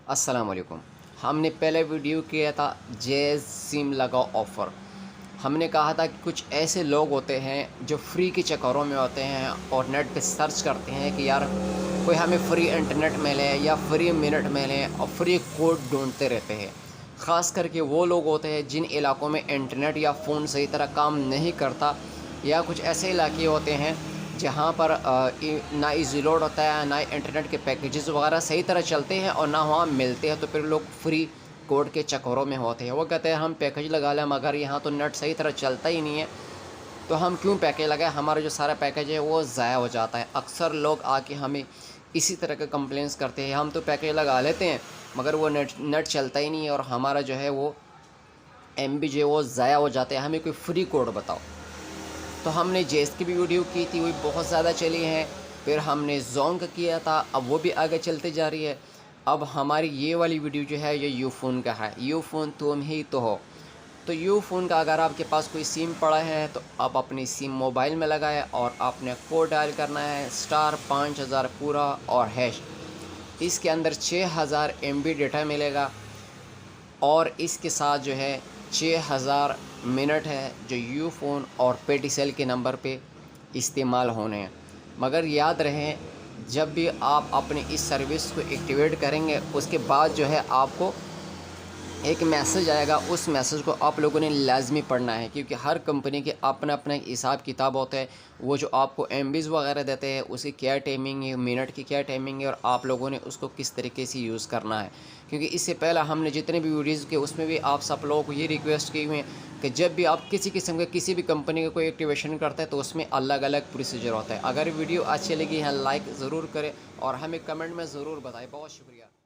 अस्सलाम वालेकुम। हमने पहले वीडियो किया था जैज़ सिम लगाओ ऑफ़र। हमने कहा था कि कुछ ऐसे लोग होते हैं जो फ्री के चक्करों में होते हैं और नेट पे सर्च करते हैं कि यार कोई हमें फ्री इंटरनेट मिले या फ्री मिनट मिले और फ्री कोड ढूंढते रहते हैं। ख़ास करके वो लोग होते हैं जिन इलाकों में इंटरनेट या फ़ोन सही तरह काम नहीं करता, या कुछ ऐसे इलाके होते हैं जहाँ पर ना इज़ी लोड होता है, ना इंटरनेट के पैकेजेस वगैरह सही तरह चलते हैं और ना वहाँ मिलते हैं, तो फिर लोग फ्री कोड के चक्करों में होते हैं। वो कहते हैं हम पैकेज लगा लें मगर यहाँ तो नेट सही तरह चलता ही नहीं है, तो हम क्यों पैकेज लगाएं, हमारा जो सारा पैकेज है वो ज़ाया हो जाता है। अक्सर लोग आके हमें इसी तरह के कंप्लेंट्स करते हैं, हम तो पैकेज लगा लेते हैं मगर वो नेट चलता ही नहीं है और हमारा जो है वो MB जो है वो ज़ाया हो जाता है, हमें कोई फ्री कोड बताओ। तो हमने जेस की भी वीडियो की थी, वो बहुत ज़्यादा चली है। फिर हमने जोंग का किया था, अब वो भी आगे चलते जा रही है। अब हमारी ये वाली वीडियो जो है ये यूफ़ोन का है। यूफ़ोन तुम ही तो हो। तो यूफ़ोन का अगर आपके पास कोई सिम पड़ा है तो आप अपनी सिम मोबाइल में लगाए और आपने कोड डायल करना है *5000 पूरा और हैश। इसके अंदर 6000 MB डेटा मिलेगा और इसके साथ जो है 6000 मिनट है जो यूफ़ोन और पेटीसेल के नंबर पे इस्तेमाल होने हैं। मगर याद रहे, जब भी आप अपनी इस सर्विस को एक्टिवेट करेंगे उसके बाद जो है आपको एक मैसेज आएगा, उस मैसेज को आप लोगों ने लाजमी पढ़ना है, क्योंकि हर कंपनी के अपना अपना एक हिसाब किताब होता है। वो जो आपको MBs वगैरह देते हैं उसकी क्या टाइमिंग है, मिनट की क्या टाइमिंग है और आप लोगों ने उसको किस तरीके से यूज़ करना है। क्योंकि इससे पहले हमने जितने भी वीडियोज़ किए उसमें भी आप सब लोगों को ये रिक्वेस्ट की हुई है कि जब भी आप किसी किस्म के किसी भी कंपनी का कोई एक्टिवेशन करते हैं तो उसमें अलग अलग प्रोसीजर होता है। अगर वीडियो अच्छी लगी है लाइक ज़रूर करें और हमें कमेंट में ज़रूर बताएं। बहुत शुक्रिया।